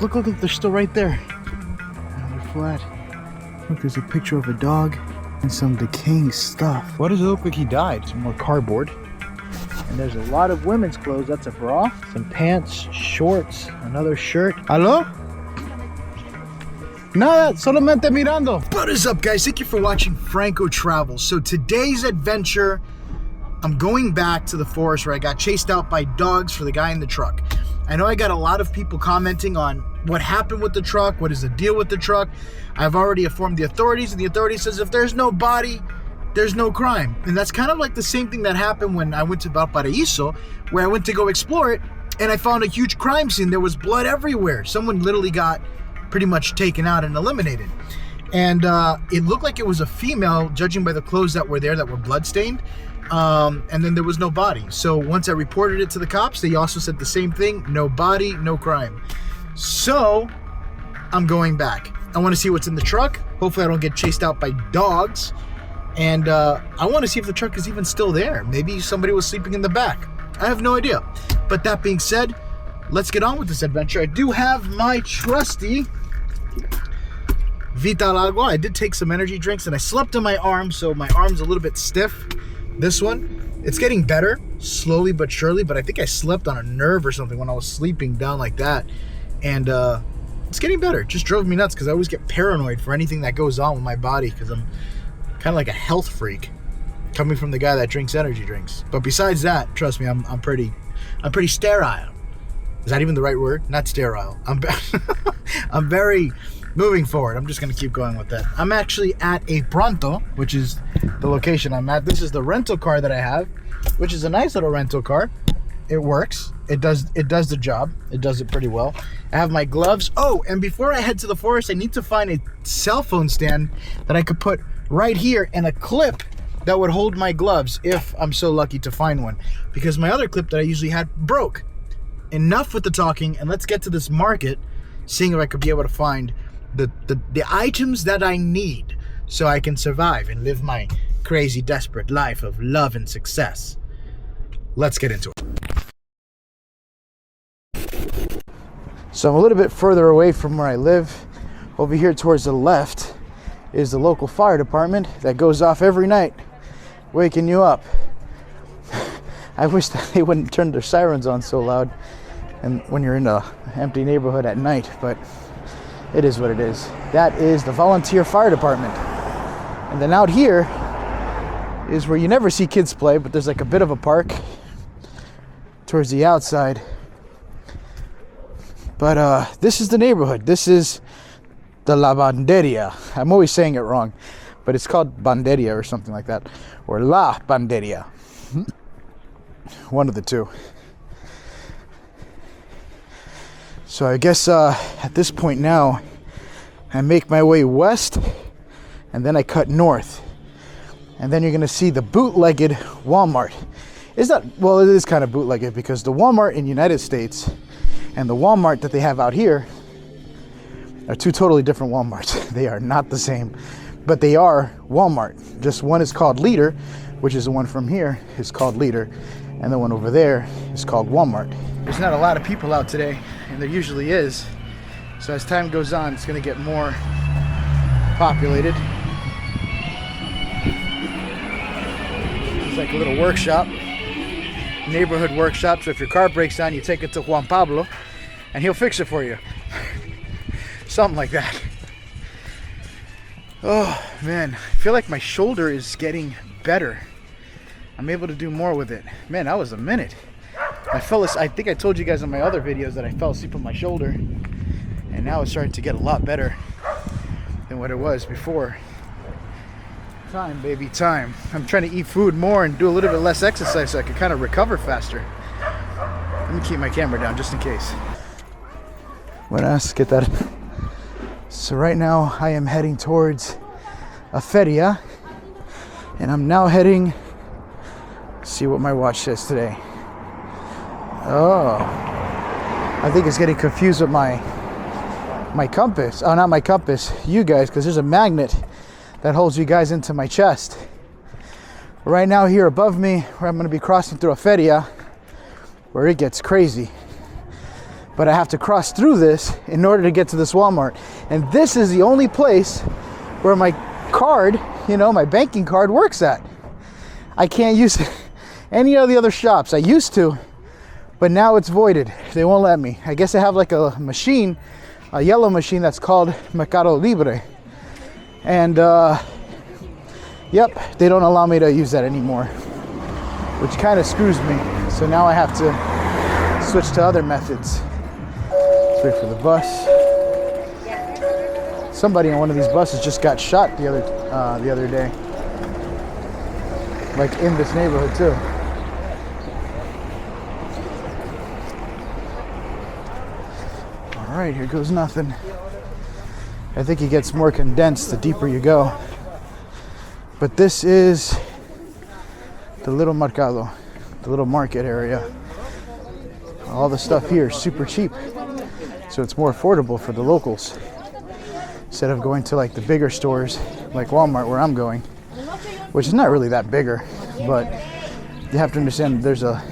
Look, they're still right there. They're flat. Look, there's a picture of a dog and some decaying stuff. Why does it look like he died? Some more cardboard. And there's a lot of women's clothes. That's a bra, some pants, shorts, another shirt. Hello? Nada, solamente mirando. What is up, guys? Thank you for watching Franco Travels. So today's adventure, I'm going back to the forest where I got chased out by dogs for the guy in the truck. I know I got a lot of people commenting on what happened with the truck, what is the deal with the truck. I've already informed the authorities, and the authority says if there's no body, there's no crime. And that's kind of like the same thing that happened when I went to Valparaiso, where I went to go explore it, and I found a huge crime scene. There was blood everywhere. Someone literally got pretty much taken out and eliminated. And it looked like it was a female, judging by the clothes that were there that were bloodstained. And then there was no body. So once I reported it to the cops, they also said the same thing: no body, no crime. So I'm going back. I want to see what's in the truck. Hopefully I don't get chased out by dogs. And I want to see if the truck is even still there. Maybe somebody was sleeping in the back. I have no idea. But that being said, let's get on with this adventure. I do have my trusty Vital Agua. I did take some energy drinks, and I slept on my arm, so my arm's a little bit stiff. This one, it's getting better, slowly but surely, but I think I slept on a nerve or something when I was sleeping down like that. And it's getting better. It just drove me nuts because I always get paranoid for anything that goes on with my body, because I'm kind of like a health freak coming from the guy that drinks energy drinks. But besides that, trust me, I'm pretty sterile. Is that even the right word? Not sterile. I'm very moving forward. I'm just going to keep going with that. I'm actually at a Pronto, which is the location I'm at. This is the rental car that I have, which is a nice little rental car. It works. It does the job. It does it pretty well. I have my gloves. Oh, and before I head to the forest, I need to find a cell phone stand that I could put right here, and a clip that would hold my gloves if I'm so lucky to find one, because my other clip that I usually had broke. Enough with the talking, and let's get to this market, seeing if I could be able to find the items that I need so I can survive and live my crazy, desperate life of love and success. Let's get into it. So I'm a little bit further away from where I live. Over here towards the left is the local fire department that goes off every night, waking you up. I wish that they wouldn't turn their sirens on so loud and when you're in an empty neighborhood at night, but it is what it is. That is the volunteer fire department. And then out here is where you never see kids play, but there's like a bit of a park towards the outside. But this is the neighborhood. This is the La Banderia. I'm always saying it wrong, but it's called Banderia or something like that, or La Banderia. One of the two. So I guess at this point now, I make my way west, and then I cut north. And then you're gonna see the bootlegged Walmart. It's not, well, it is kind of bootlegged, because the Walmart in the United States and the Walmart that they have out here are two totally different Walmarts. They are not the same, but they are Walmart. Just one is called Leader, which is the one from here is called Leader, and the one over there is called Walmart. There's not a lot of people out today, and there usually is. So as time goes on, it's going to get more populated. It's like a little workshop, neighborhood workshop. So if your car breaks down, you take it to Juan Pablo, and he'll fix it for you. Something like that. Oh man, I feel like my shoulder is getting better. I'm able to do more with it. Man, that was a minute. I think I told you guys in my other videos that I fell asleep on my shoulder, and now it's starting to get a lot better than what it was before. Time, baby, time. I'm trying to eat food more and do a little bit less exercise so I can kind of recover faster. Let me keep my camera down just in case. Buenas, ¿qué tal? So right now I am heading towards a feria, and I'm now heading, see what my watch says today. Oh, I think it's getting confused with my compass. Oh, not my compass, you guys, because there's a magnet that holds you guys into my chest. Right now here above me, where I'm going to be crossing through a feria, where it gets crazy. but I have to cross through this in order to get to this Walmart. And this is the only place where my card, you know, my banking card works at. I can't use any of the other shops. I used to, but now it's voided. They won't let me. I guess I have like a machine, a yellow machine that's called Mercado Libre. And yep, they don't allow me to use that anymore, which kind of screws me. So now I have to switch to other methods. Let's wait for the bus. Somebody on one of these buses just got shot the other day, like in this neighborhood too. All right, here goes nothing. I think it gets more condensed the deeper you go. But this is the little mercado, the little market area. All the stuff here is super cheap, so it's more affordable for the locals instead of going to like the bigger stores like Walmart where I'm going, which is not really that bigger, but you have to understand there's a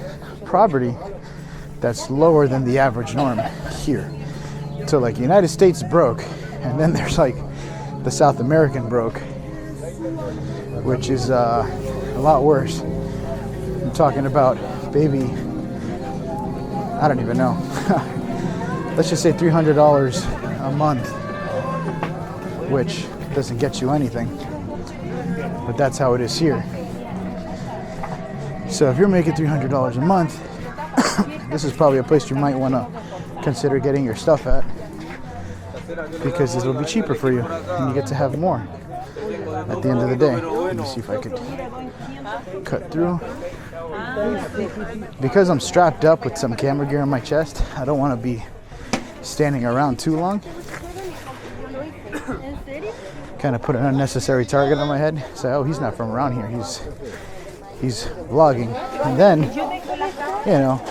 poverty that's lower than the average norm here. So like the United States broke, and then there's like the South American broke, which is a lot worse. I'm talking about baby, I don't even know. Let's just say $300 a month, which doesn't get you anything, but that's how it is here. So if you're making $300 a month, this is probably a place you might want to consider getting your stuff at, because it'll be cheaper for you and you get to have more at the end of the day. Let me see if I could cut through. Because I'm strapped up with some camera gear on my chest, I don't want to be standing around too long. Kind of put an unnecessary target on my head. Say, oh, he's not from around here. He's vlogging. And then, you know,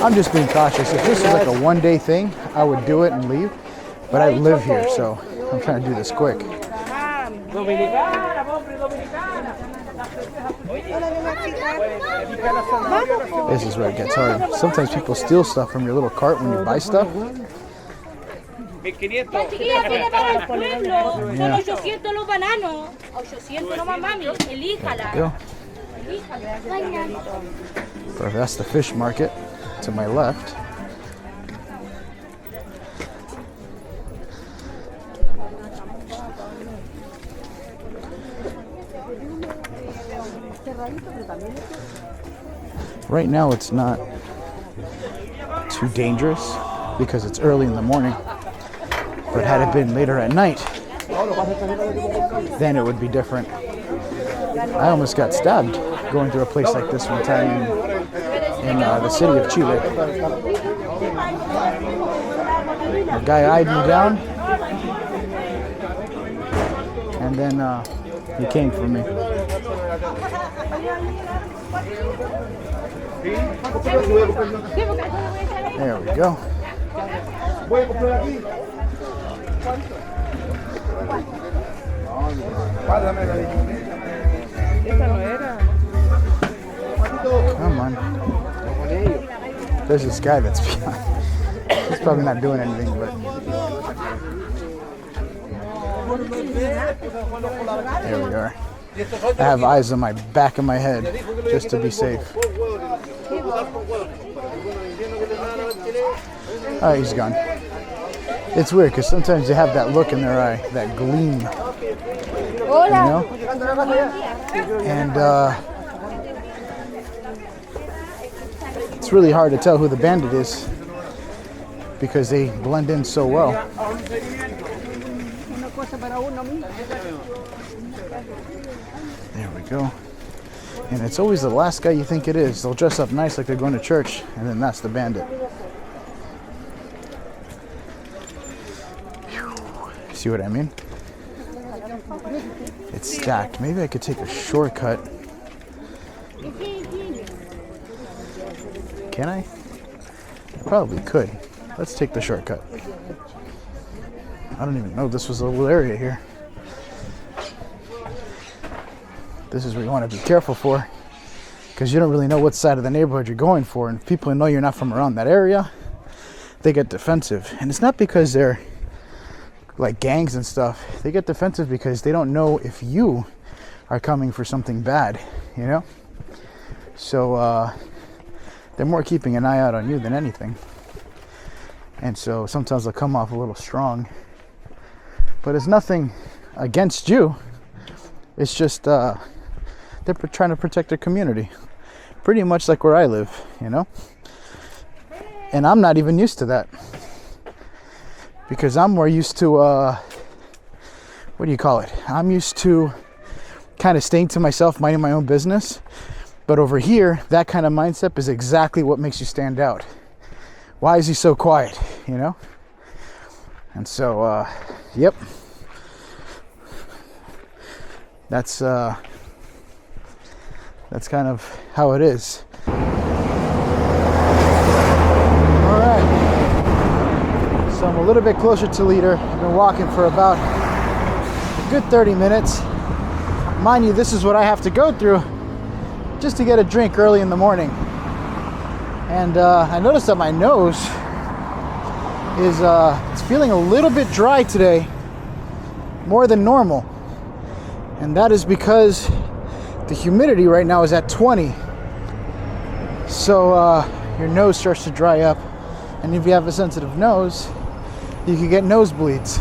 I'm just being cautious. If this was like a one-day thing, I would do it and leave. But I live here, so I'm trying to do this quick. This is where it gets hard. Sometimes people steal stuff from your little cart when you buy stuff. Yeah. Or that's the fish market to my left. Right now it's not too dangerous because it's early in the morning, but had it been later at night, then it would be different. I almost got stabbed going through a place like this one time in the city of Chile. A guy eyed me down, and then he came for me. There we go. Come on. There's this guy that's behind. He's probably not doing anything, but there we are. I have eyes on my back of my head just to be safe. Oh, he's gone. It's weird because sometimes they have that look in their eye, that gleam, you know? And it's really hard to tell who the bandit is because they blend in so well. There we go. And it's always the last guy you think it is. They'll dress up nice like they're going to church, and then that's the bandit. See what I mean? It's stacked. Maybe I could take a shortcut. Can I? I probably could. Let's take the shortcut. I don't even know this was a little area here. This is where you want to be careful for, because you don't really know what side of the neighborhood you're going for, and if people know you're not from around that area, they get defensive. And it's not because they're like gangs and stuff. They get defensive because they don't know if you are coming for something bad, you know? So they're more keeping an eye out on you than anything. And so sometimes they'll come off a little strong. But it's nothing against you. It's just they're trying to protect their community. Pretty much like where I live, you know? And I'm not even used to that. Because I'm more used to, what do you call it? I'm used to kind of staying to myself, minding my own business. But over here, that kind of mindset is exactly what makes you stand out. Why is he so quiet, you know? And so, yep. That's kind of how it is. All right. So I'm a little bit closer to Leader. I've been walking for about a good 30 minutes. Mind you, this is what I have to go through just to get a drink early in the morning. And I noticed that my nose is it's feeling a little bit dry today, more than normal. And that is because the humidity right now is at 20. So your nose starts to dry up. And if you have a sensitive nose, you can get nosebleeds.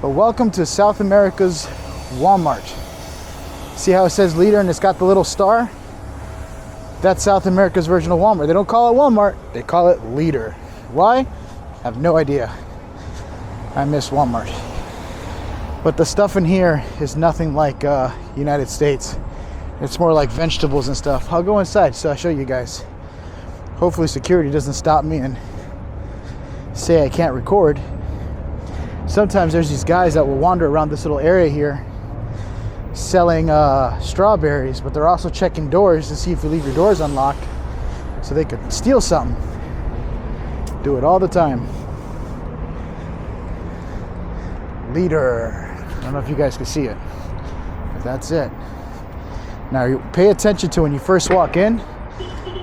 But welcome to South America's Walmart. See how it says Leader and it's got the little star? That's South America's version of Walmart. They don't call it Walmart, they call it Leader. Why? I have no idea. I miss Walmart. But the stuff in here is nothing like United States. It's more like vegetables and stuff. I'll go inside so I'll show you guys. Hopefully security doesn't stop me and say I can't record. Sometimes there's these guys that will wander around this little area here selling strawberries, but they're also checking doors to see if you leave your doors unlocked so they could steal something. Do it all the time. Leader. I don't know if you guys can see it, but that's it. Now you pay attention to when you first walk in,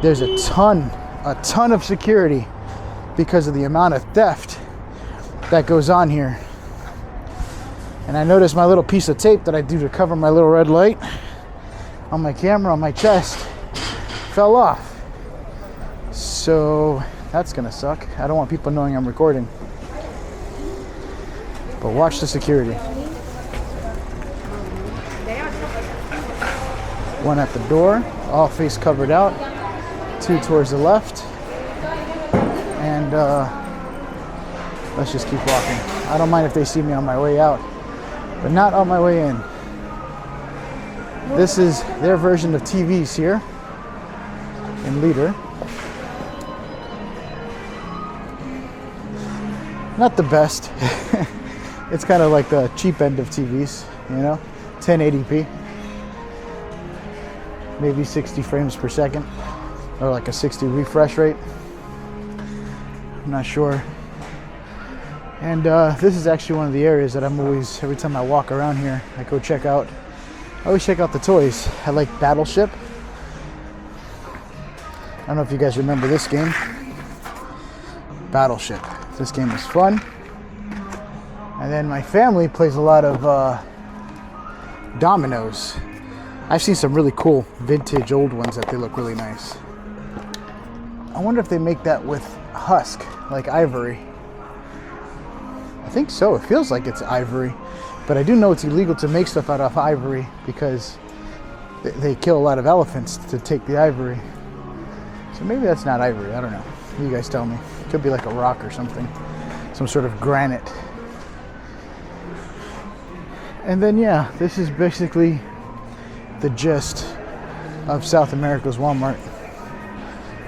there's a ton of security because of the amount of theft that goes on here. And I noticed my little piece of tape that I do to cover my little red light on my camera on my chest fell off. So that's gonna suck. I don't want people knowing I'm recording. But watch the security. One at the door, all face covered out. Two towards the left. And let's just keep walking. I don't mind if they see me on my way out, but not on my way in. This is their version of TVs here in Leader. Not the best. It's kind of like the cheap end of TVs, you know, 1080p, maybe 60 frames per second, or like a 60 refresh rate. I'm not sure. And this is actually one of the areas that I'm always, every time I walk around here, I go check out. I always check out the toys. I like Battleship. I don't know if you guys remember this game. Battleship. This game was fun. And then my family plays a lot of dominoes. I've seen some really cool vintage old ones that they look really nice. I wonder if they make that with husk, like ivory. I think so. It feels like it's ivory. But I do know it's illegal to make stuff out of ivory because they kill a lot of elephants to take the ivory. So maybe that's not ivory. I don't know. You guys tell me. It could be like a rock or something. Some sort of granite. And then, yeah, this is basically the gist of South America's Walmart.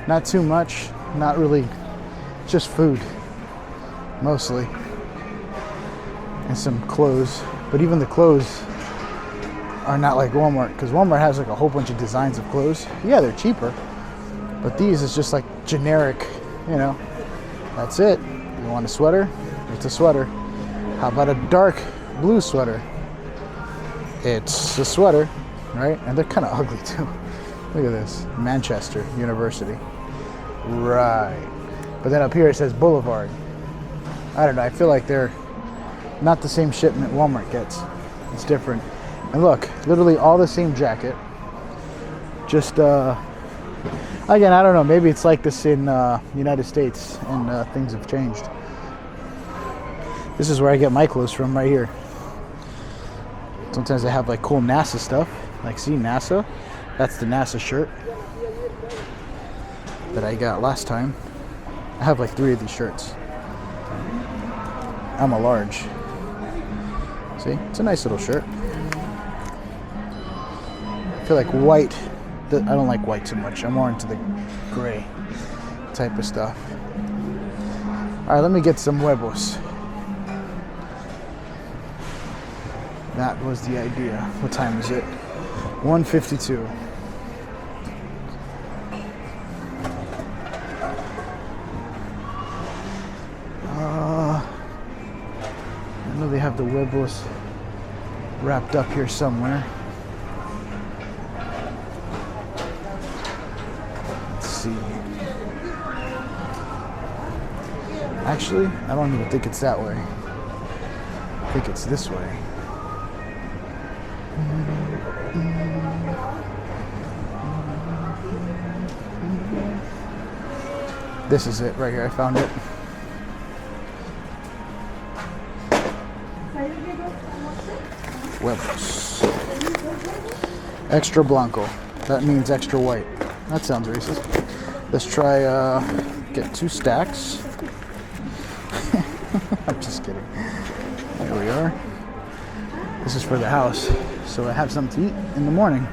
Not too much, not really, just food, mostly. And some clothes, but even the clothes are not like Walmart, because Walmart has like a whole bunch of designs of clothes. Yeah, they're cheaper, but these is just like generic, you know, that's it. You want a sweater? It's a sweater. How about a dark blue sweater? It's a sweater, right? And they're kind of ugly too. Look at this, Manchester University. Right. But then up here it says Boulevard. I don't know, I feel like they're not the same shipment Walmart gets. It's different. And look, literally all the same jacket. Just, again, I don't know, maybe it's like this in United States and things have changed. This is where I get my clothes from, right here. Sometimes I have like cool NASA stuff. Like, see, NASA? That's the NASA shirt that I got last time. I have like 3 of these shirts. I'm a large. See, it's a nice little shirt. I feel like white, I don't like white too much. I'm more into the gray type of stuff. All right, let me get some huevos. That was the idea. What time is it? 1:52. I know they have the huevos wrapped up here somewhere. Let's see. Actually, I don't even think it's that way. I think it's this way. This is it right here. I found it. Huevos. Extra blanco. That means extra white. That sounds racist. Let's try get 2 stacks. I'm just kidding. There we are. This is for the house, so I have something to eat in the morning.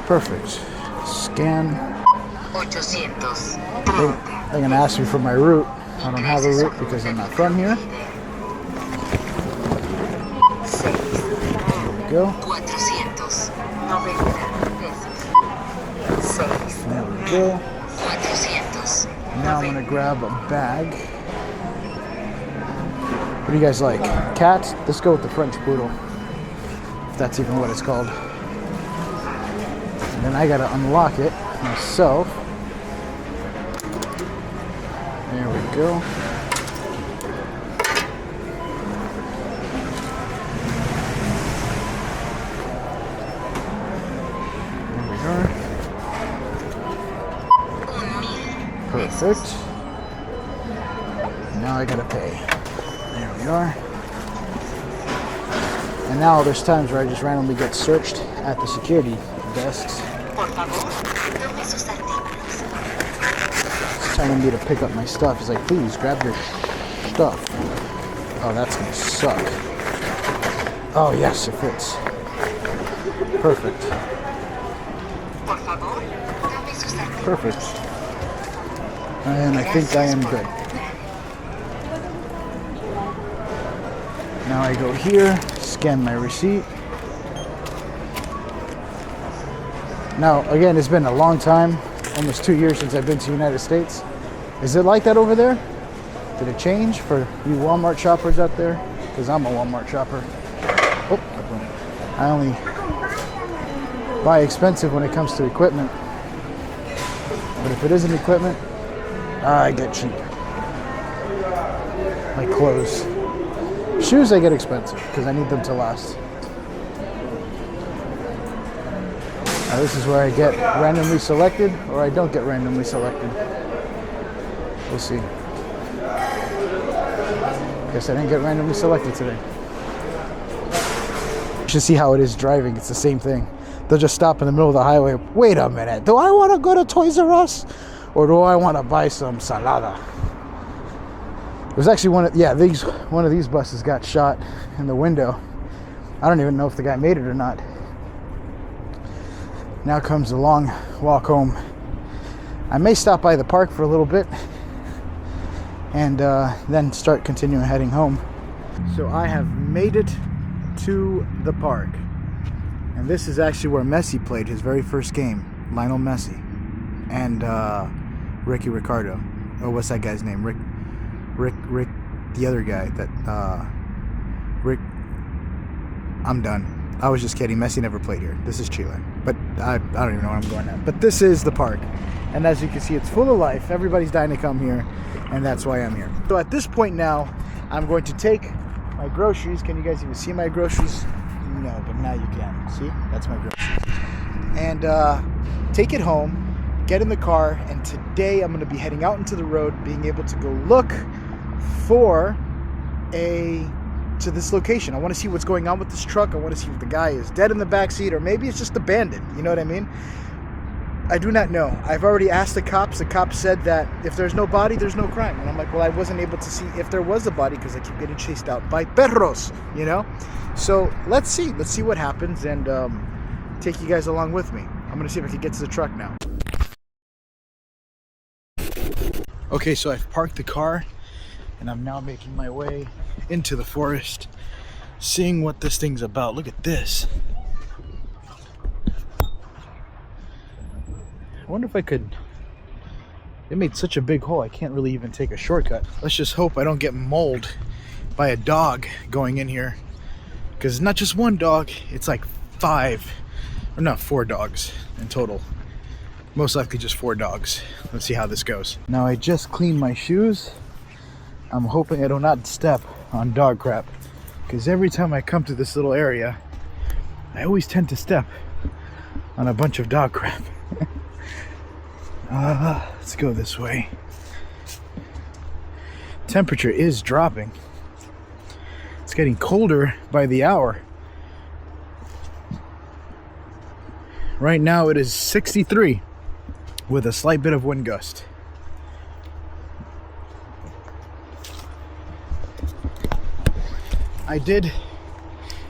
Perfect. Scan. 800. They're gonna ask me for my route. I don't have a route because I'm not from here. There we go. 400. There we go. 400. Now I'm gonna grab a bag. What do you guys like? Cats? Let's go with the French poodle. If that's even what it's called. And then I gotta unlock it myself. There we go. There we are. Perfect. Now I gotta pay. There we are. And now there's times where I just randomly get searched at the security desks. He's telling me to pick up my stuff. He's like, please grab your stuff. Oh, that's gonna suck. Oh yes, it fits. Perfect. Perfect. And I think I am good. Now I go here, scan my receipt. Now, again, it's been a long time, almost 2 years since I've been to the United States. Is it like that over there? Did it change for you Walmart shoppers out there? Because I'm a Walmart shopper. Oh, I only buy expensive when it comes to equipment. But if it isn't equipment, I get cheap. Like clothes. Shoes I get expensive because I need them to last. Now this is where I get randomly selected or I don't get randomly selected. We'll see. Guess I didn't get randomly selected today. You should see how it is driving. It's the same thing. They'll just stop in the middle of the highway. Wait a minute. Do I want to go to Toys R Us or do I want to buy some salada? It was actually one of these buses got shot in the window. I don't even know if the guy made it or not. Now comes the long walk home. I may stop by the park for a little bit and then start continuing heading home. So I have made it to the park. And this is actually where Messi played his very first game. Lionel Messi. And Ricky Ricardo. Oh, what's that guy's name? Rick, the other guy that, Rick, I'm done. I was just kidding. Messi never played here. This is Chile. But I don't even know where I'm going at. But this is the park. And as you can see, it's full of life. Everybody's dying to come here. And that's why I'm here. So at this point now, I'm going to take my groceries. Can you guys even see my groceries? No, but now you can. See? That's my groceries. And take it home, get in the car, and today I'm going to be heading out into the road, being able to go look for to this location. I want to see what's going on with this truck. I want to see if the guy is dead in the back seat, or maybe it's just abandoned. You know what I mean? I do not know. I've already asked the cops. The cops said that if there's no body, there's no crime. And I'm like, well, I wasn't able to see if there was a body because I keep getting chased out by perros, you know? So let's see. Let's see what happens, and take you guys along with me. I'm going to see if I can get to the truck now. Okay, so I've parked the car, and I'm now making my way into the forest, seeing what this thing's about. Look at this. I wonder if I could... It made such a big hole, I can't really even take a shortcut. Let's just hope I don't get mauled by a dog going in here. Because it's not just one dog, it's like 4 dogs in total. Most likely just 4 dogs. Let's see how this goes. Now I just cleaned my shoes. I'm hoping I do not step on dog crap. Because every time I come to this little area, I always tend to step on a bunch of dog crap. Let's go this way. Temperature is dropping. It's getting colder by the hour. Right now it is 63 with a slight bit of wind gust. I did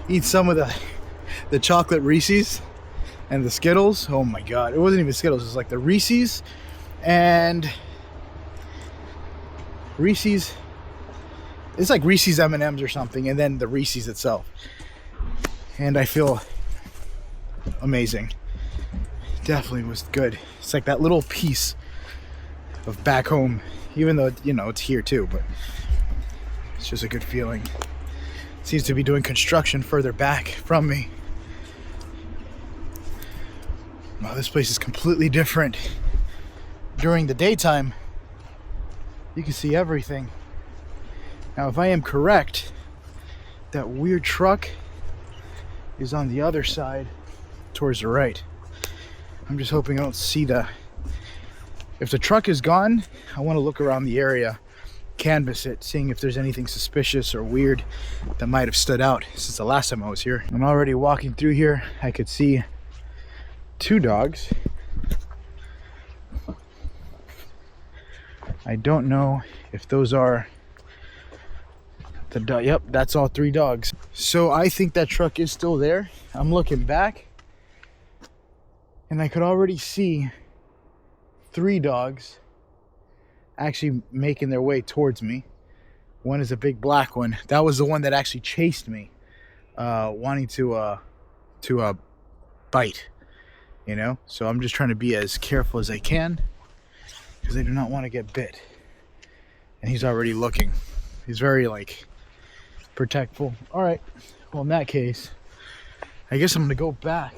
eat some of the chocolate Reese's and the Skittles. Oh my god, it wasn't even Skittles, it was like the Reese's and Reese's. It's like Reese's M&Ms or something, and then the Reese's itself. And I feel amazing. Definitely was good. It's like that little piece of back home, even though, you know, it's here too, but it's just a good feeling. It seems to be doing construction further back from me. Wow, this place is completely different. During the daytime, you can see everything. Now, if I am correct, that weird truck is on the other side towards the right. I'm just hoping I don't see if the truck is gone, I want to look around the area, canvass it, seeing if there's anything suspicious or weird that might have stood out since the last time I was here. I'm already walking through here. I could see 2 dogs. I don't know if those are the dog. Yep, that's all 3 dogs. So I think that truck is still there. I'm looking back, and I could already see 3 dogs actually making their way towards me. One is a big black one. That was the one that actually chased me, wanting to bite, you know? So I'm just trying to be as careful as I can because I do not want to get bit. And he's already looking. He's very, like, protectful. All right. Well, in that case, I guess I'm going to go back.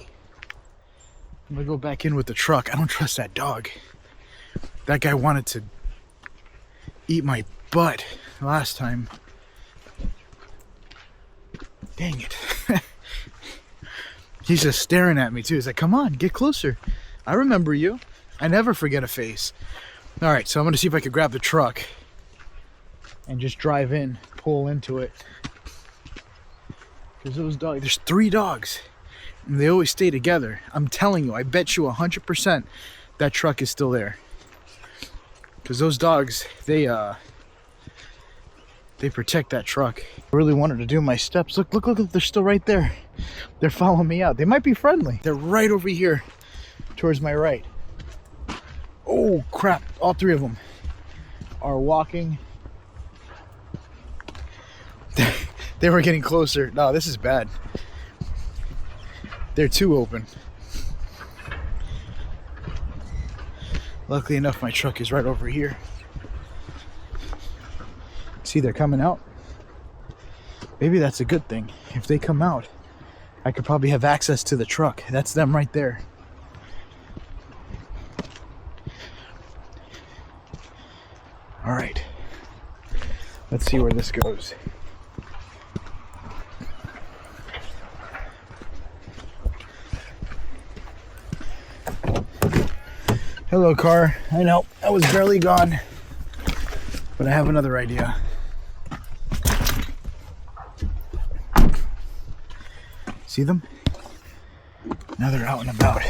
I'm going to go back in with the truck. I don't trust that dog. That guy wanted to eat my butt last time. Dang it. He's just staring at me too. He's like, come on, get closer. I remember you. I never forget a face. All right, so I'm going to see if I could grab the truck and just drive in, pull into it. Because those dogs, there's 3 dogs. And they always stay together. I'm telling you, I bet you 100% that truck is still there. Because those dogs, they protect that truck. I really wanted to do my steps. Look, they're still right there. They're following me out. They might be friendly. They're right over here towards my right. Oh, crap. All 3 of them are walking. They were getting closer. No, this is bad. They're too open. Luckily enough, my truck is right over here. See, they're coming out. Maybe that's a good thing. If they come out, I could probably have access to the truck. That's them right there. All right. Let's see where this goes. Hello, car. I know, I was barely gone, but I have another idea. See them? Now they're out and about.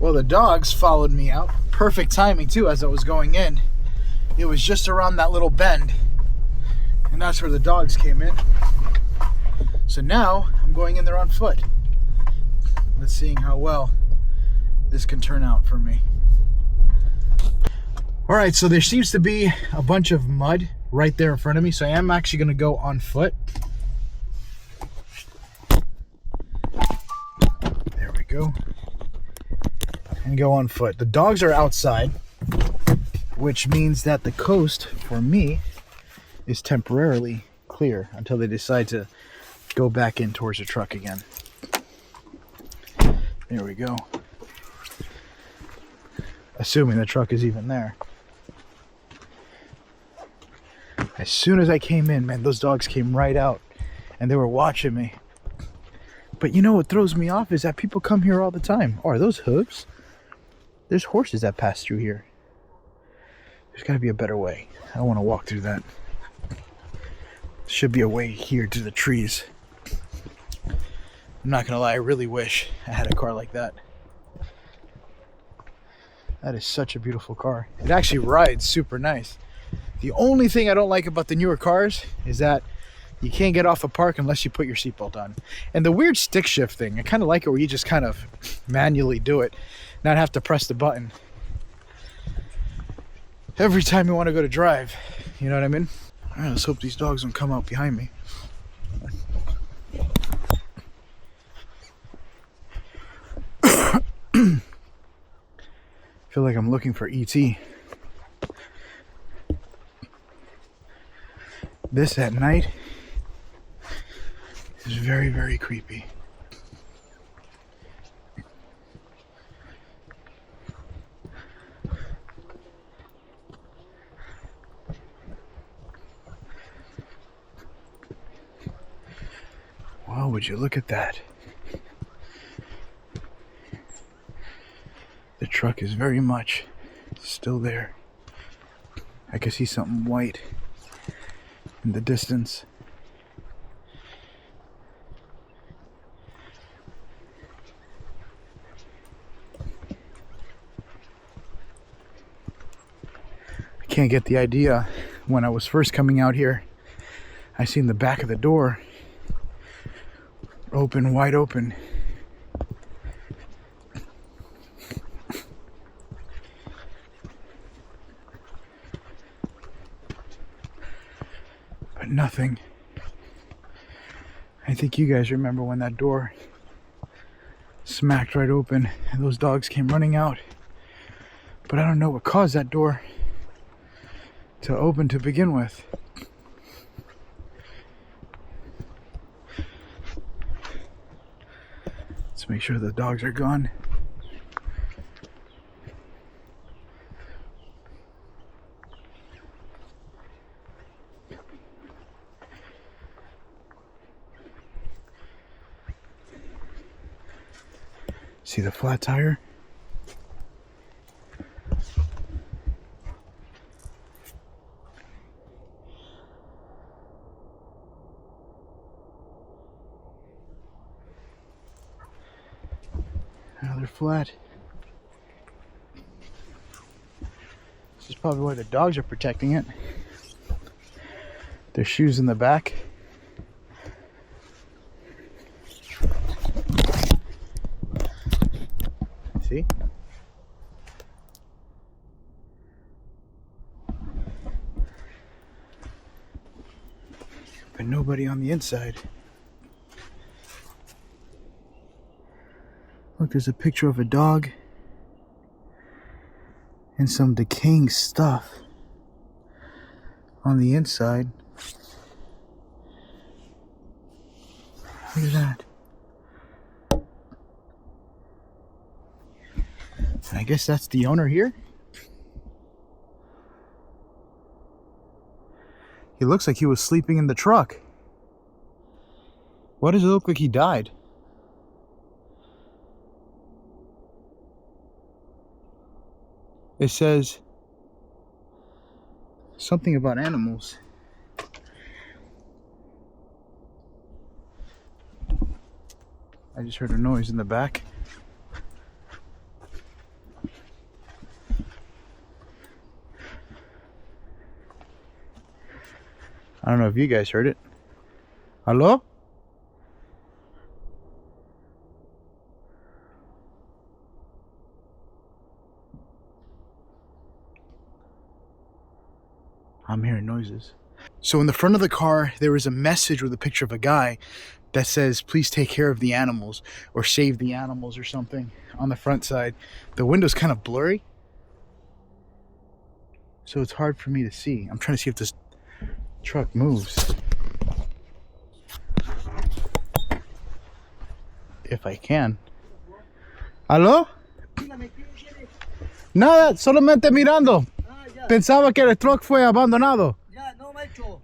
Well, the dogs followed me out. Perfect timing, too, as I was going in. It was just around that little bend, and that's where the dogs came in. So now I'm going in there on foot. Let's see how well this can turn out for me. All right, so there seems to be a bunch of mud right there in front of me, so I am actually going to go on foot. There we go. And go on foot. The dogs are outside, which means that the coast for me is temporarily clear until they decide to go back in towards the truck again. There we go. Assuming the truck is even there. As soon as I came in, man, those dogs came right out and they were watching me. But you know what throws me off is that people come here all the time. Oh, are those hooves? There's horses that pass through here. There's got to be a better way. I don't want to walk through that. Should be a way here to the trees. I'm not going to lie, I really wish I had a car like that. That is such a beautiful car. It actually rides super nice. The only thing I don't like about the newer cars is that you can't get off a park unless you put your seatbelt on. And the weird stick shift thing, I kind of like it where you just kind of manually do it, not have to press the button every time you want to go to drive. You know what I mean? All right, let's hope these dogs don't come out behind me. I feel like I'm looking for E.T. This at night is very, very creepy. Wow, would you look at that? The truck is very much still there. I can see something white in the distance. I can't get the idea. When I was first coming out here, I seen the back of the door open, wide open. But nothing. I think you guys remember when that door smacked right open and those dogs came running out. But I don't know what caused that door to open to begin with. Let's make sure the dogs are gone. See the flat tire? Now they're flat. This is probably why the dogs are protecting it. Their shoes in the back. See? But nobody on the inside. Look, there's a picture of a dog and some decaying stuff on the inside. Look at that. I guess that's the owner here. He looks like he was sleeping in the truck. Why does it look like he died? It says something about animals. I just heard a noise in the back. I don't know if you guys heard it. Hello? I'm hearing noises. So in the front of the car, there is a message with a picture of a guy that says, please take care of the animals or save the animals or something on the front side. The window's kind of blurry, so it's hard for me to see. I'm trying to see if this truck moves. If I can. ¿Aló? Nada, solamente mirando. Pensaba que el truck fue abandonado.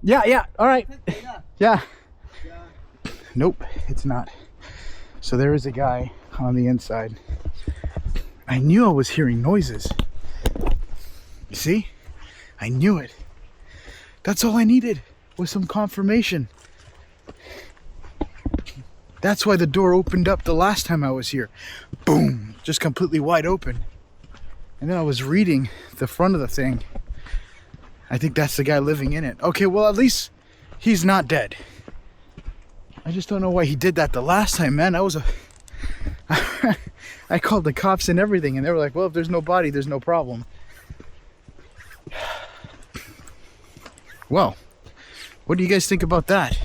Yeah, all right. Yeah. Nope, it's not. So there is a guy on the inside. I knew I was hearing noises. You see? I knew it. That's all I needed was some confirmation. That's why the door opened up the last time I was here. Boom, just completely wide open. And then I was reading the front of the thing. I think that's the guy living in it. Okay, well, at least he's not dead. I just don't know why he did that the last time, man. I called the cops and everything, and they were like, well, if there's no body, there's no problem. Well, what do you guys think about that?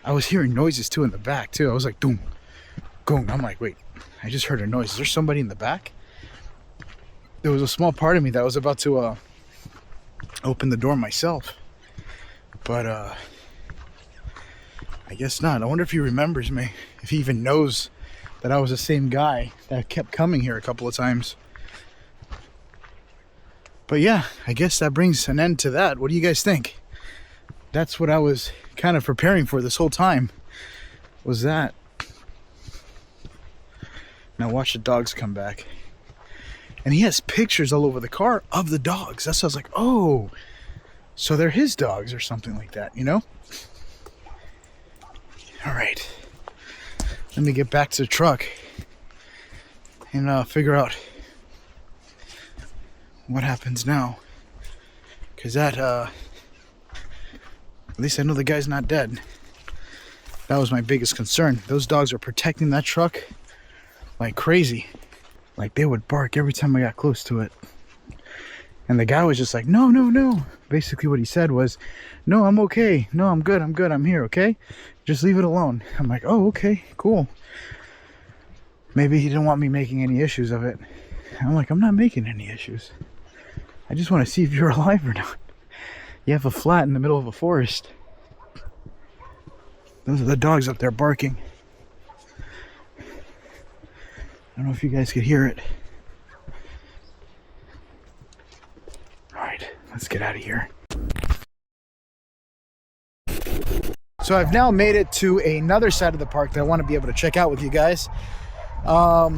I was hearing noises too in the back too. I was like, doom, boom. I'm like, wait, I just heard a noise. Is there somebody in the back? There was a small part of me that was about to open the door myself, but I guess not. I wonder if he remembers me, if he even knows that I was the same guy that kept coming here a couple of times. But yeah, I guess that brings an end to that. What do you guys think? That's what I was kind of preparing for this whole time, was that. Now watch the dogs come back. And he has pictures all over the car of the dogs. That's why I was like, oh, so they're his dogs or something like that, you know? All right. Let me get back to the truck and figure out what happens now. Because that, at least I know the guy's not dead. That was my biggest concern. Those dogs are protecting that truck like crazy. Like, they would bark every time I got close to it. And the guy was just like, no, no, no. Basically what he said was, no, I'm okay. No, I'm good. I'm here, okay? Just leave it alone. I'm like, oh, okay, cool. Maybe he didn't want me making any issues of it. I'm like, I'm not making any issues. I just want to see if you're alive or not. You have a flat in the middle of a forest. Those are the dogs up there barking. I don't know if you guys could hear it. Alright, let's get out of here. So I've now made it to another side of the park that I want to be able to check out with you guys. I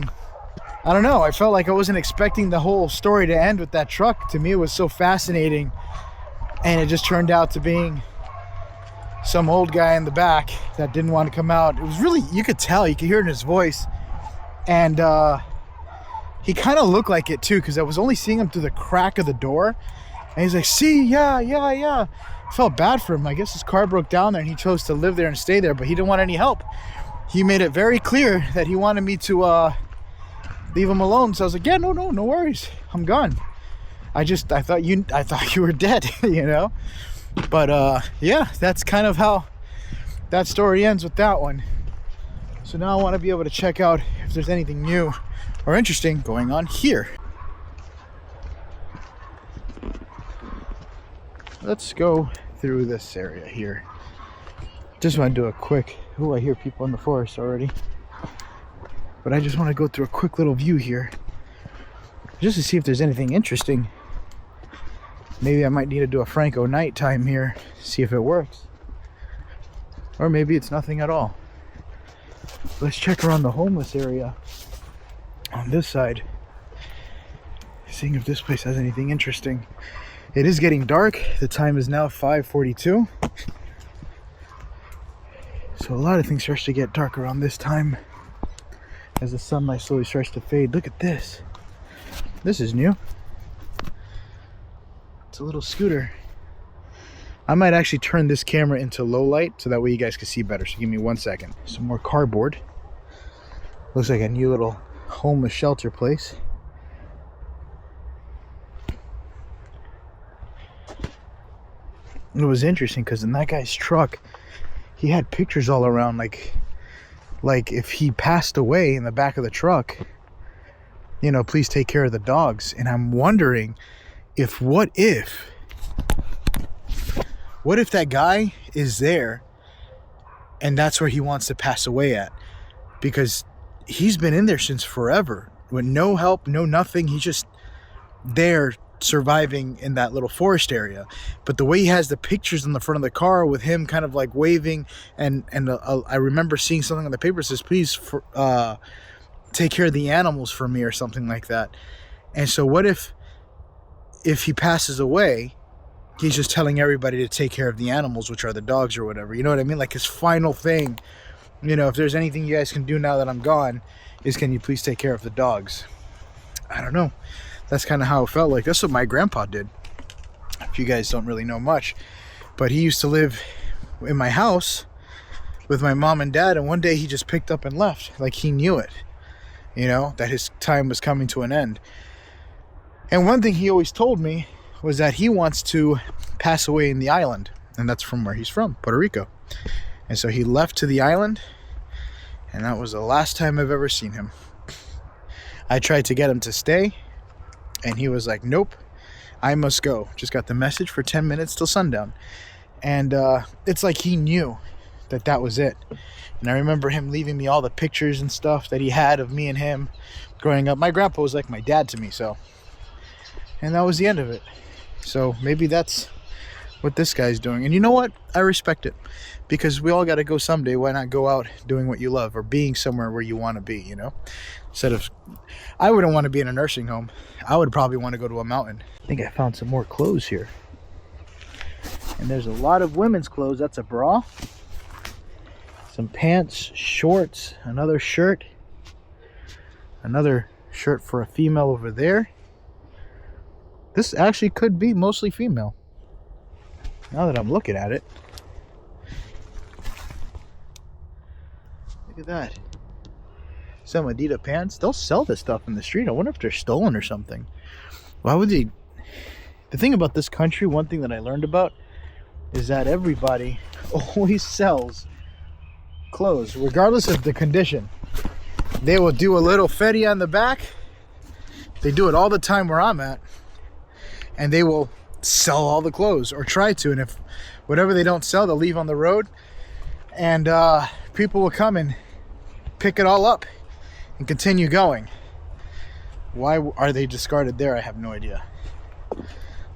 don't know, I felt like I wasn't expecting the whole story to end with that truck. To me, it was so fascinating, and it just turned out to being some old guy in the back that didn't want to come out. It was really, you could tell, you could hear it in his voice. And he kind of looked like it too, because I was only seeing him through the crack of the door. And he's like, see, yeah. I felt bad for him. I guess his car broke down there and he chose to live there and stay there, but he didn't want any help. He made it very clear that he wanted me to leave him alone. So I was like, yeah, no worries. I'm gone. I thought you were dead, you know? But yeah, that's kind of how that story ends with that one. So now I want to be able to check out if there's anything new or interesting going on here. Let's go through this area here Just want to do a quick... Oh, I hear people in the forest already. But I just want to go through a quick little view here. Just to see if there's anything interesting. Maybe I might need to do a Franco nighttime here. See if it works. Or maybe it's nothing at all. Let's check around the homeless area. On this side. Seeing if this place has anything interesting. It is getting dark. The time is now 5:42. So a lot of things starts to get dark around this time as the sunlight slowly starts to fade. Look at this. This is new. It's a little scooter. I might actually turn this camera into low light so that way you guys can see better. So give me 1 second. Some more cardboard. Looks like a new little homeless shelter place. It was interesting because in that guy's truck, he had pictures all around, like if he passed away in the back of the truck, you know, please take care of the dogs. And I'm wondering if what if that guy is there and that's where he wants to pass away at, because he's been in there since forever with no help, no nothing. He's just there surviving in that little forest area. But the way he has the pictures on the front of the car with him kind of like waving, and I remember seeing something on the paper that says, please take care of the animals for me or something like that. And so what if he passes away, he's just telling everybody to take care of the animals, which are the dogs or whatever, you know what I mean? Like his final thing, you know, if there's anything you guys can do now that I'm gone, is can you please take care of the dogs? I don't know. That's kind of how it felt like. That's what my grandpa did. If you guys don't really know much, but he used to live in my house with my mom and dad, and one day he just picked up and left. Like he knew it, you know, that his time was coming to an end. And one thing he always told me was that he wants to pass away in the island, and that's from where he's from, Puerto Rico. And so he left to the island, and that was the last time I've ever seen him. I tried to get him to stay, and he was like, nope, I must go. Just got the message for 10 minutes till sundown. And it's like he knew that that was it. And I remember him leaving me all the pictures and stuff that he had of me and him growing up. My grandpa was like my dad to me, so. And that was the end of it. So maybe that's what this guy's doing. And you know what? I respect it. Because we all got to go someday. Why not go out doing what you love or being somewhere where you want to be, you know? Instead of... I wouldn't want to be in a nursing home. I would probably want to go to a mountain. I think I found some more clothes here. And there's a lot of women's clothes. That's a bra. Some pants, shorts, another shirt. Another shirt for a female over there. This actually could be mostly female. Now that I'm looking at it. Look at that. Some Adidas pants. They'll sell this stuff in the street. I wonder if they're stolen or something. Why would they? The thing about this country, one thing that I learned about, is that everybody always sells clothes, regardless of the condition. They will do a little feria on the back. They do it all the time where I'm at. And they will sell all the clothes, or try to. And if whatever they don't sell, they'll leave on the road. And people will come and pick it all up and continue going. Why are they discarded there? I have no idea.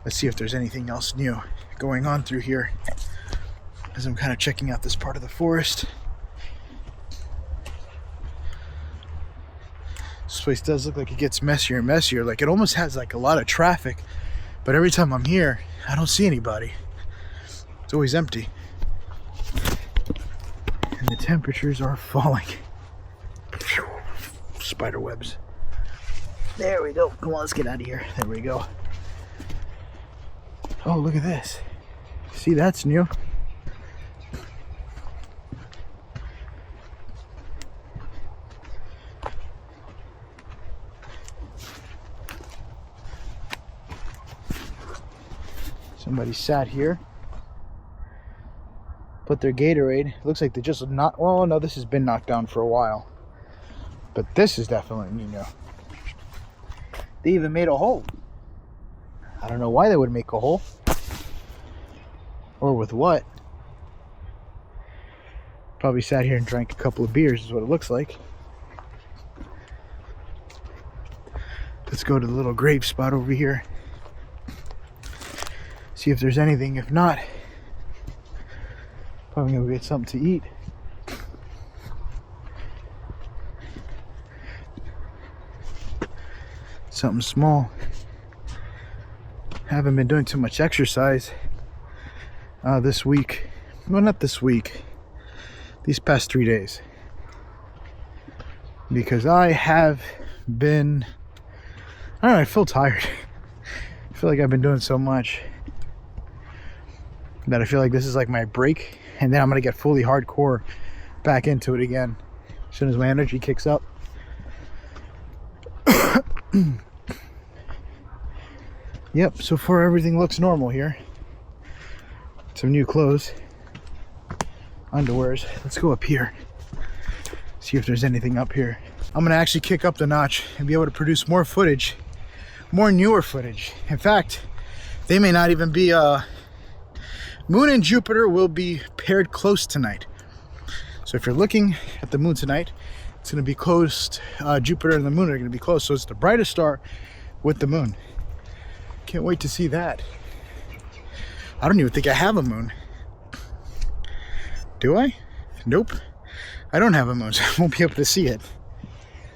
Let's see if there's anything else new going on through here as I'm kind of checking out this part of the forest. This place does look like it gets messier and messier. Like it almost has like a lot of traffic, but every time I'm here, I don't see anybody. It's always empty. And the temperatures are falling. Spider webs. There we go. Come on, let's get out of here. There we go. Oh, look at this. See, that's new. Somebody sat here, put their Gatorade. Looks like they just not. Well, no, this has been knocked down for a while. But this is definitely new. They even made a hole. I don't know why they would make a hole. Or with what. Probably sat here and drank a couple of beers is what it looks like. Let's go to the little grave spot over here. See if there's anything. If not, probably gonna get something to eat. Something small. Haven't been doing too much exercise this week. Well, not this week. These past 3 days. Because I have been, I don't know, I feel tired. I feel like I've been doing so much that I feel like this is like my break, and then I'm gonna get fully hardcore back into it again as soon as my energy kicks up. Yep, so far everything looks normal here. Some new clothes, underwears. Let's go up here, see if there's anything up here. I'm gonna actually kick up the notch and be able to produce more footage, more newer footage. In fact, they may not even be Moon and Jupiter will be paired close tonight. So if you're looking at the moon tonight, it's going to be close. Jupiter and the moon are going to be close. So it's the brightest star with the moon. Can't wait to see that. I don't even think I have a moon. Do I? Nope. I don't have a moon, so I won't be able to see it.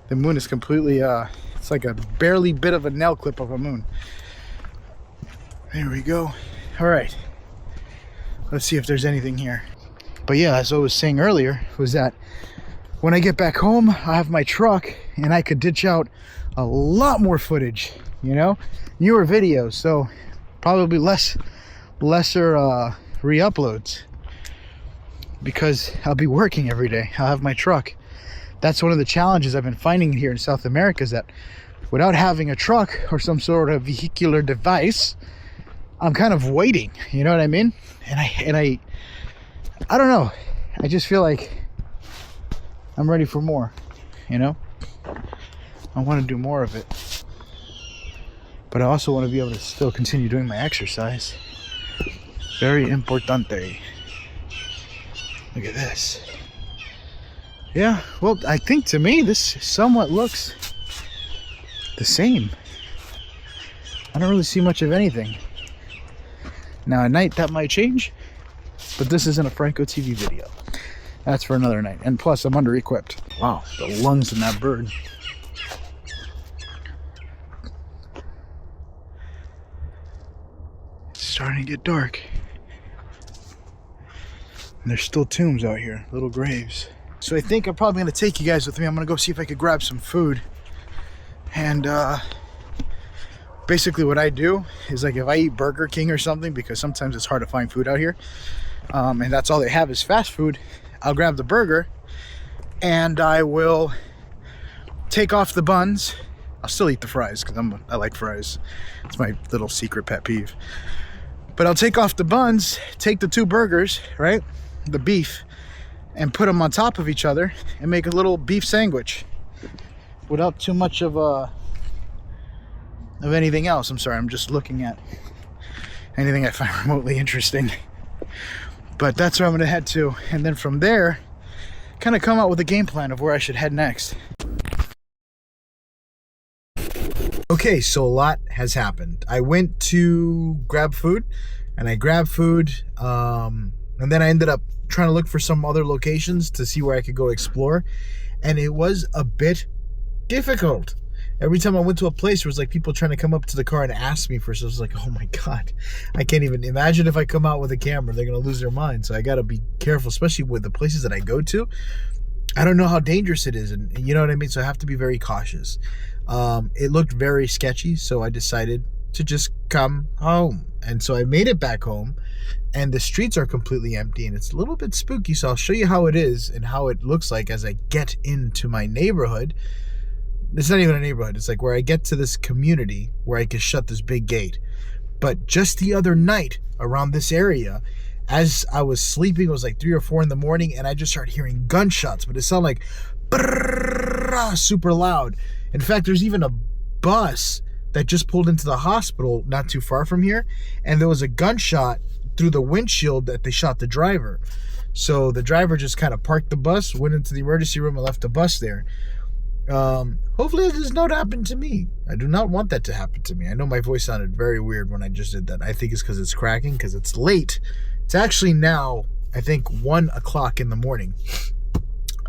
The moon is completely, it's like a barely bit of a nail clip of a moon. There we go. All right. Let's see if there's anything here. But yeah, as I was saying earlier, was that when I get back home, I have my truck and I could ditch out a lot more footage, you know, newer videos. So probably lesser re-uploads because I'll be working every day. I'll have my truck. That's one of the challenges I've been finding here in South America, is that without having a truck or some sort of vehicular device, I'm kind of waiting, you know what I mean? And I don't know. I just feel like I'm ready for more, you know? I want to do more of it. But I also want to be able to still continue doing my exercise. Very importante. Look at this. Yeah, well, I think to me this somewhat looks the same. I don't really see much of anything. Now at night that might change, but this isn't a Franco TV video. That's for another night. And plus I'm under equipped. Wow, the lungs in that bird. It's starting to get dark. And there's still tombs out here, little graves. So I think I'm probably gonna take you guys with me. I'm gonna go see if I could grab some food. And basically what I do is, like, if I eat Burger King or something, because sometimes it's hard to find food out here, and that's all they have is fast food, I'll grab the burger and I will take off the buns. I'll still eat the fries because I like fries. It's my little secret pet peeve. But I'll take off the buns, take the two burgers, right, the beef, and put them on top of each other and make a little beef sandwich without too much of anything else. I'm sorry, I'm just looking at anything I find remotely interesting. But that's where I'm gonna head to, and then from there kind of come out with a game plan of where I should head next. Okay, so a lot has happened. I went to grab food, and I grabbed food, and then I ended up trying to look for some other locations to see where I could go explore, and it was a bit difficult. Every time I went to a place, there was like people trying to come up to the car and ask me for stuff. I was like, oh my God, I can't even imagine if I come out with a camera, they're going to lose their mind. So I got to be careful, especially with the places that I go to. I don't know how dangerous it is, and you know what I mean? So I have to be very cautious. It looked very sketchy, so I decided to just come home. And so I made it back home, and the streets are completely empty, and it's a little bit spooky. So I'll show you how it is and how it looks like as I get into my neighborhood. It's not even a neighborhood. It's like where I get to this community where I can shut this big gate. But just the other night around this area, as I was sleeping, it was like 3 or 4 in the morning, and I just started hearing gunshots, but it sounded like brrrr, super loud. In fact, there's even a bus that just pulled into the hospital not too far from here, and there was a gunshot through the windshield that they shot the driver. So the driver just kind of parked the bus, went into the emergency room, and left the bus there. Hopefully it does not happen to me. I do not want that to happen to me. I know my voice sounded very weird when I just did that. I think it's because it's cracking, because it's late. It's actually now, I think, 1 o'clock in the morning.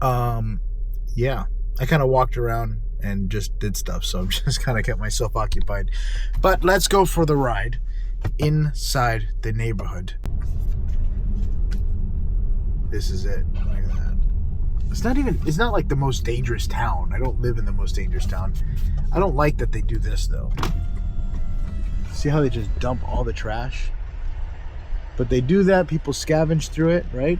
Yeah, I kind of walked around and just did stuff, so I'm just kind of kept myself occupied. But let's go for the ride inside the neighborhood. This is it. Look at that. It's not like the most dangerous town. I don't live in the most dangerous town. I don't like that they do this though. See how they just dump all the trash? But they do that, people scavenge through it, right?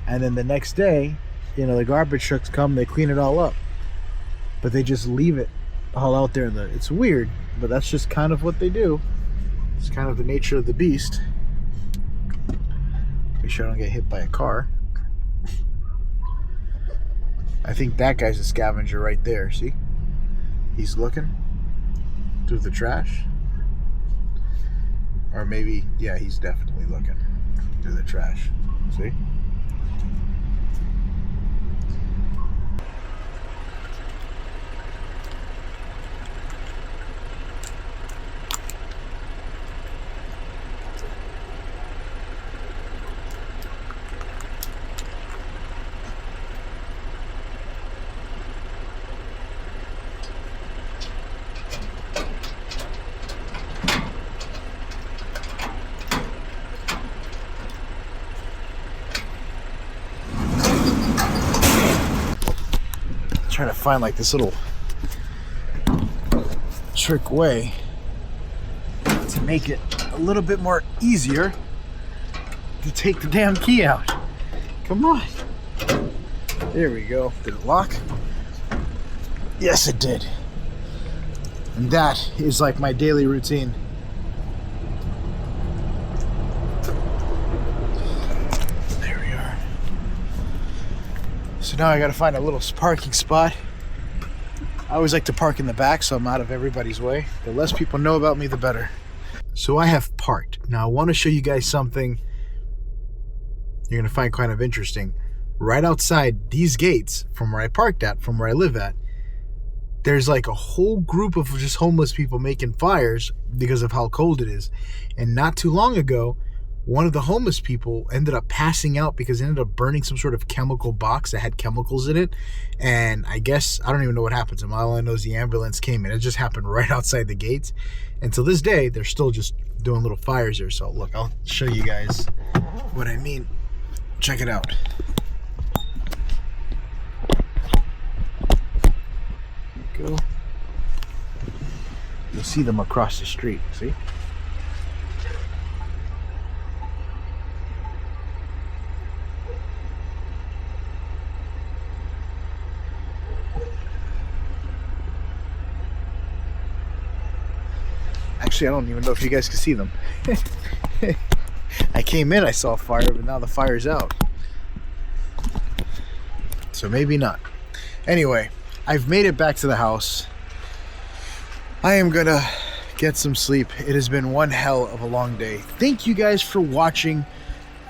And then the next day, you know, the garbage trucks come, they clean it all up. But they just leave it all out there it's weird, but that's just kind of what they do. It's kind of the nature of the beast. Make sure I don't get hit by a car. I think that guy's a scavenger right there, see? He's looking through the trash. Or maybe, yeah, he's definitely looking through the trash. See? Trying to find like this little trick way to make it a little bit more easier to take the damn key out. Come on. There we go. Did it lock? Yes, it did. And that is like my daily routine. There we are. So now I gotta find a little parking spot. I always like to park in the back so I'm out of everybody's way. The less people know about me, the better. So I have parked. Now I want to show you guys something you're gonna find kind of interesting. Right outside these gates, from where I parked at, from where I live at, there's like a whole group of just homeless people making fires because of how cold it is. And not too long ago, one of the homeless people ended up passing out because it ended up burning some sort of chemical box that had chemicals in it. And I guess, I don't even know what happened to him. All I know is the ambulance came and it just happened right outside the gates. And to this day, they're still just doing little fires here. So look, I'll show you guys what I mean. Check it out. Go. You'll see them across the street, see? Actually, I don't even know if you guys can see them. I came in, I saw a fire, but now the fire's out. So maybe not. Anyway, I've made it back to the house. I am gonna get some sleep. It has been one hell of a long day. Thank you guys for watching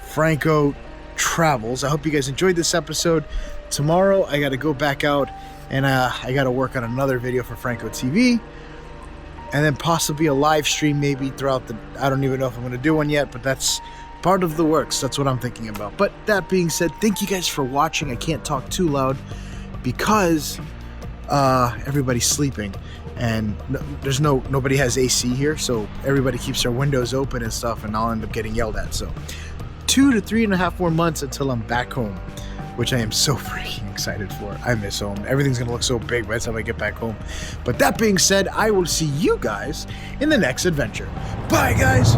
Franco Travels. I hope you guys enjoyed this episode. Tomorrow, I gotta go back out and I gotta work on another video for Franco TV. And then possibly a live stream maybe throughout the... I don't even know if I'm going to do one yet, but that's part of the works. That's what I'm thinking about. But that being said, thank you guys for watching. I can't talk too loud because everybody's sleeping. And nobody has AC here, so everybody keeps their windows open and stuff, and I'll end up getting yelled at. So 2 to 3.5 more months until I'm back home, which I am so freaking excited for. I miss home. Everything's gonna look so big by the time I get back home. But that being said, I will see you guys in the next adventure. Bye, guys.